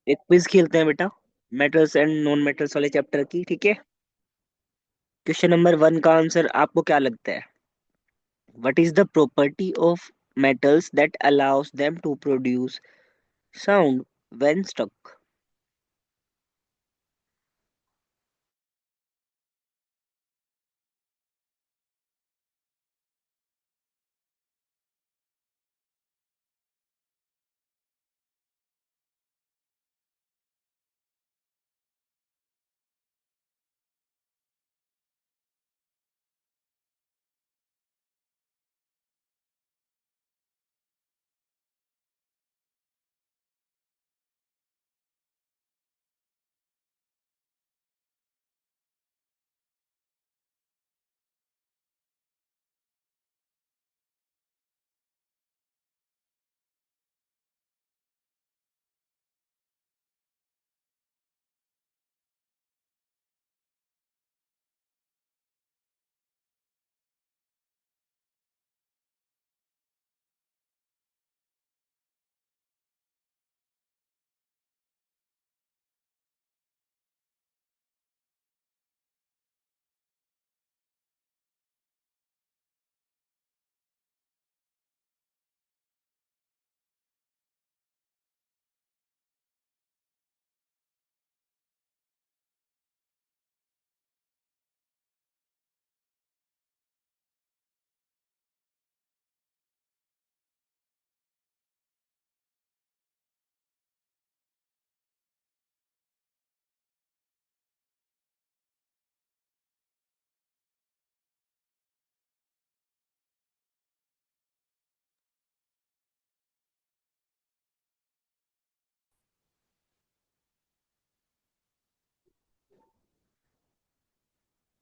एक क्विज खेलते हैं बेटा, मेटल्स एंड नॉन मेटल्स वाले चैप्टर की, ठीक है। क्वेश्चन नंबर 1 का आंसर आपको क्या लगता है? What is the property of metals that allows them to produce sound when stuck?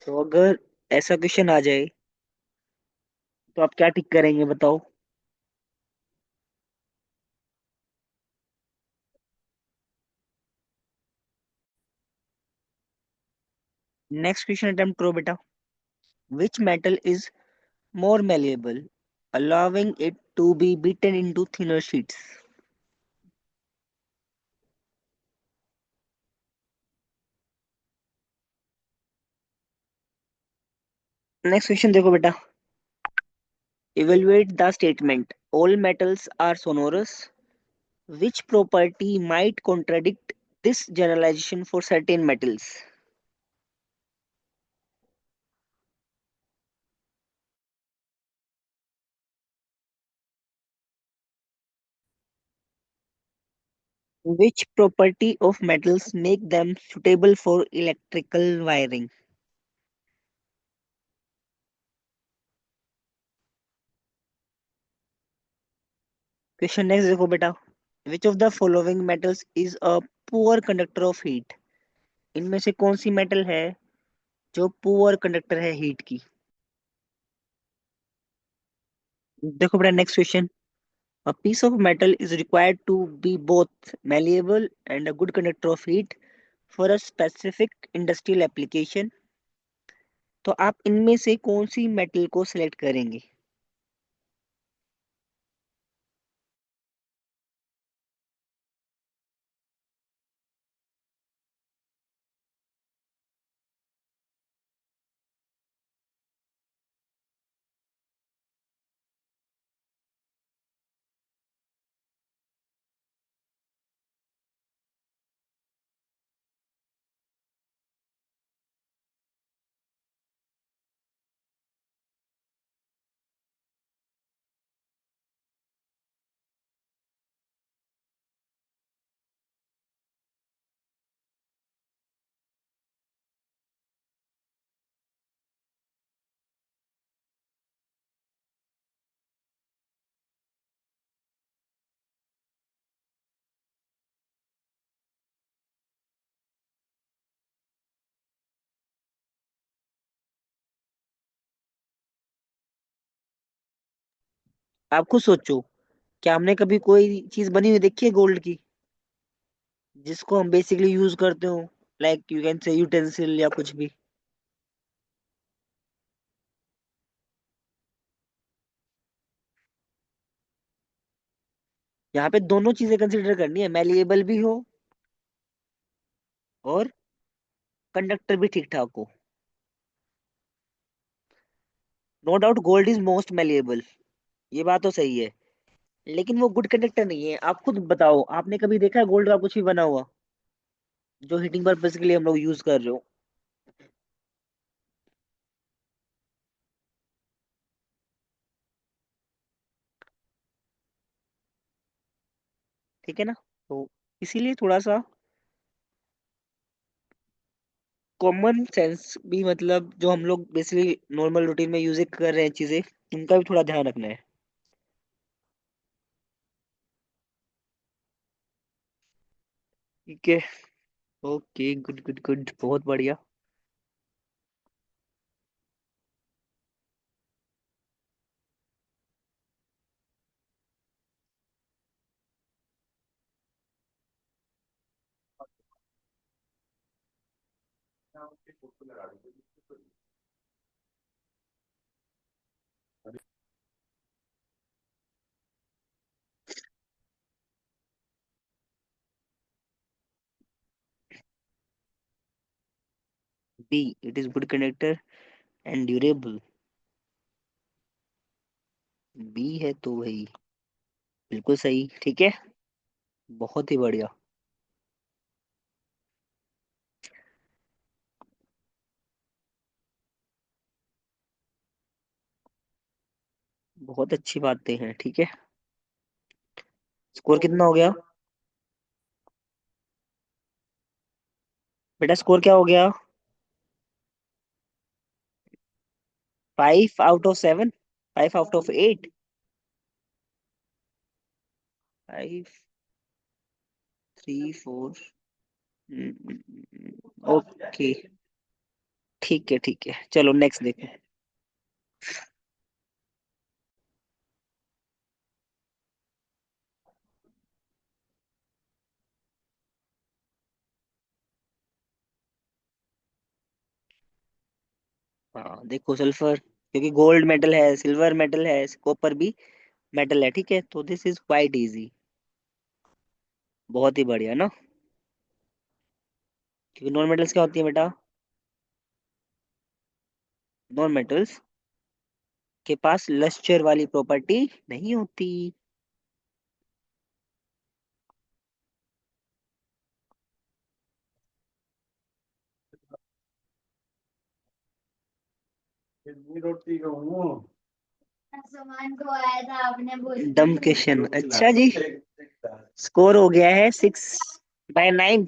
तो अगर ऐसा क्वेश्चन आ जाए तो आप क्या टिक करेंगे बताओ? नेक्स्ट क्वेश्चन अटेम्प्ट करो बेटा। Which metal is more malleable, allowing it to be beaten into thinner sheets? Next question देखो बेटा। Evaluate the statement. All metals are sonorous. Which property might contradict this generalization for certain metals? Which property of metals make them suitable for electrical wiring? Question next देखो बेटा। Which of the following metals is a poor conductor of heat? इनमें से कौन सी metal है जो poor conductor है heat की? देखो बेटा next question. A piece of metal is required to be both malleable and a good conductor of heat for a specific industrial application. तो आप इनमें से कौन सी मेटल को सिलेक्ट करेंगे? आप खुद सोचो। क्या हमने कभी कोई चीज बनी हुई देखी है गोल्ड की, जिसको हम बेसिकली यूज करते हो? Like you can say utensil या कुछ भी। यहाँ पे दोनों चीजें कंसिडर करनी है, मैलिएबल भी हो और कंडक्टर भी ठीक ठाक हो। No doubt gold is most malleable, ये बात तो सही है, लेकिन वो गुड कंडक्टर नहीं है। आप खुद बताओ, आपने कभी देखा है गोल्ड का कुछ भी बना हुआ जो हीटिंग पर्पज के लिए हम लोग यूज कर रहे हो? ठीक है ना? तो इसीलिए थोड़ा सा कॉमन सेंस भी, मतलब जो हम लोग बेसिकली नॉर्मल रूटीन में यूज कर रहे हैं चीजें, उनका भी थोड़ा ध्यान रखना है। ठीक है। ओके, गुड गुड गुड, बहुत बढ़िया। B, it is good conductor and durable. B है तो भाई बिल्कुल सही। ठीक है, बहुत ही बढ़िया। बहुत अच्छी बातें हैं। ठीक है, स्कोर कितना हो गया? बेटा स्कोर क्या हो गया? 5 out of 7? 5 out of 8? 5, 3, 4। Okay, ठीक है ठीक है, चलो नेक्स्ट देखो। हाँ देखो, सल्फर, क्योंकि गोल्ड मेटल है, सिल्वर मेटल है, कॉपर भी मेटल है। ठीक है, तो दिस इज क्वाइट इजी। बहुत ही बढ़िया ना। क्योंकि नॉन मेटल्स क्या होती है बेटा? नॉन मेटल्स के पास लस्टर वाली प्रॉपर्टी नहीं होती। डमकेशन, अच्छा जी। स्कोर हो गया है 6/9।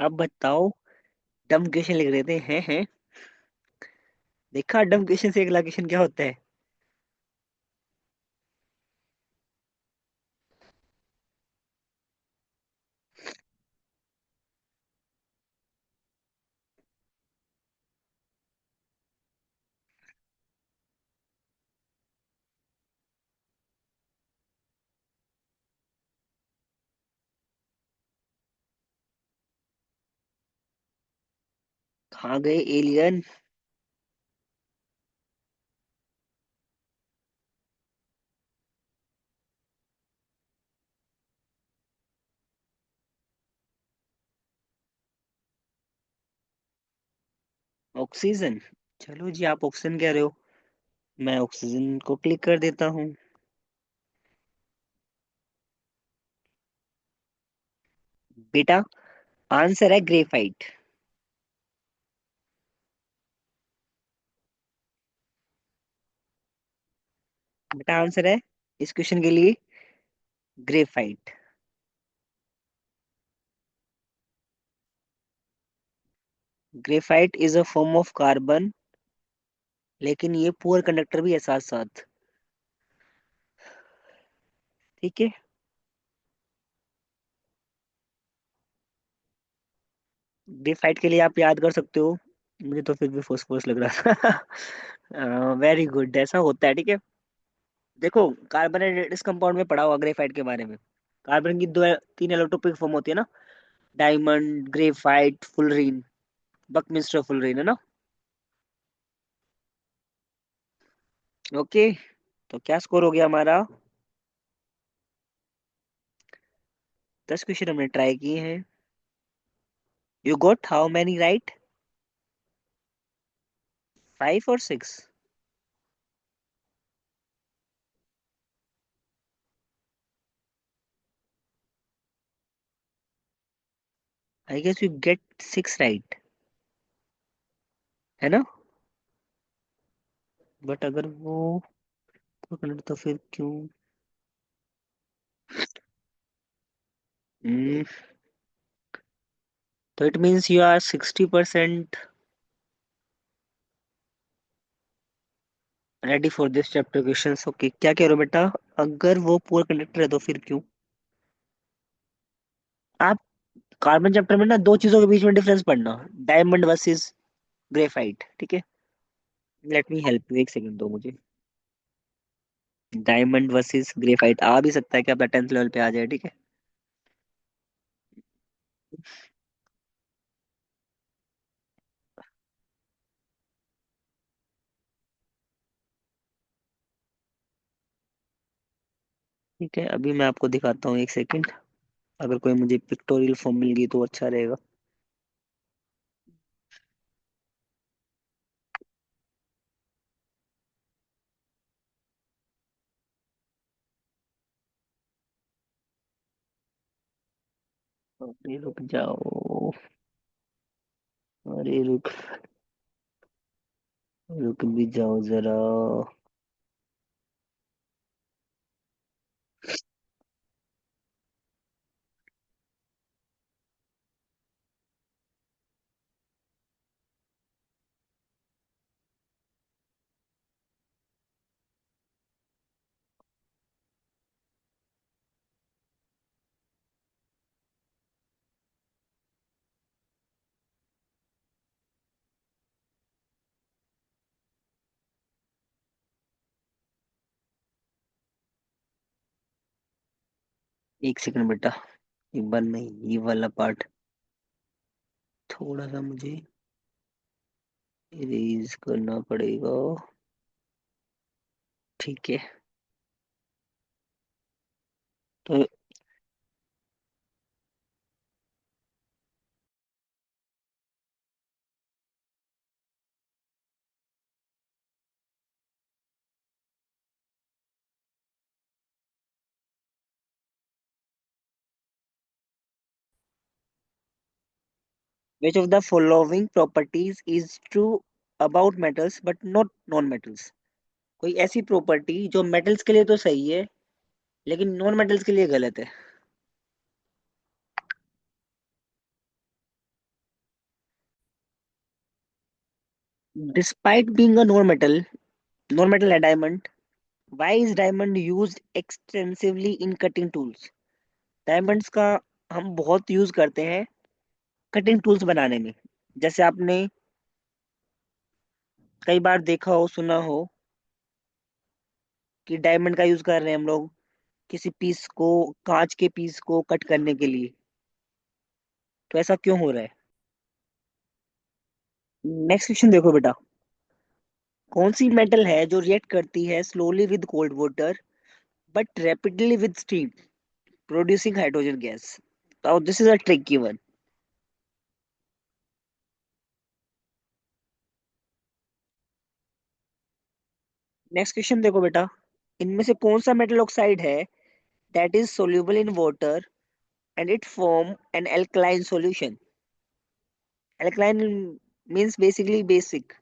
अब बताओ, डमकेशन लिख रहे थे, हैं? देखा डमकेशन से अगला क्वेश्चन क्या होता है? कहाँ गए एलियन? ऑक्सीजन? चलो जी, आप ऑक्सीजन कह रहे हो, मैं ऑक्सीजन को क्लिक कर देता हूँ। बेटा आंसर है ग्रेफाइट। बेटा आंसर है इस क्वेश्चन के लिए graphite. Graphite is a form of carbon, लेकिन ये पुअर कंडक्टर भी है साथ साथ। ठीक है। ग्रेफाइट के लिए आप याद कर सकते हो, मुझे तो फिर भी फोस्फोरस लग रहा था। वेरी गुड, ऐसा होता है। ठीक है, देखो, कार्बन एंड इस कंपाउंड में पढ़ा होगा ग्रेफाइट के बारे में। कार्बन की दो तीन इलेक्ट्रोपिक फॉर्म होती है ना, diamond, graphite, fullerene, Buckminster fullerene, है ना। ओके, तो क्या स्कोर हो गया हमारा? 10 क्वेश्चन हमने ट्राई किए हैं। You got how many right? 5 और 6? I guess you get 6 right, है ना। बट अगर वो कलर तो फिर क्यों? हम्म, तो it means you are 60% ready for this chapter question. Okay, क्या कह रहे हो बेटा? अगर वो पुअर कंडक्टर है तो फिर क्यों? आप कार्बन चैप्टर में ना दो चीजों के बीच में डिफरेंस पढ़ना, डायमंड वर्सेस ग्रेफाइट, ठीक है। लेट मी हेल्प यू, एक सेकंड दो मुझे। डायमंड वर्सेस ग्रेफाइट आ भी सकता है कि आपका 10th लेवल पे आ जाए, ठीक है। ठीक है, अभी मैं आपको दिखाता हूँ, एक सेकंड। अगर कोई मुझे पिक्टोरियल फॉर्म मिल गई तो अच्छा रहेगा। अरे रुक जाओ, अरे रुक, रुक भी जाओ जरा। एक सेकंड बेटा, एक बार मैं ये वाला पार्ट थोड़ा सा मुझे इरेज करना पड़ेगा। ठीक है, तो which of the following properties is true about metals but not non metals? कोई ऐसी प्रॉपर्टी जो मेटल्स के लिए तो सही है लेकिन नॉन मेटल्स के लिए गलत है। Despite being a non metal है diamond. Why is diamond used extensively in cutting tools? Diamonds का हम बहुत यूज करते हैं कटिंग टूल्स बनाने में। जैसे आपने कई बार देखा हो, सुना हो कि डायमंड का यूज कर रहे हैं हम लोग किसी पीस को, कांच के पीस को कट करने के लिए। तो ऐसा क्यों हो रहा है? नेक्स्ट क्वेश्चन देखो बेटा। कौन सी मेटल है जो रिएक्ट करती है slowly with cold water but rapidly with steam, producing hydrogen gas? Now this is a tricky one. Next question देखो बेटा। इनमें से कौन सा मेटल ऑक्साइड है that is soluble in water and it form an alkaline solution? Alkaline means basically basic,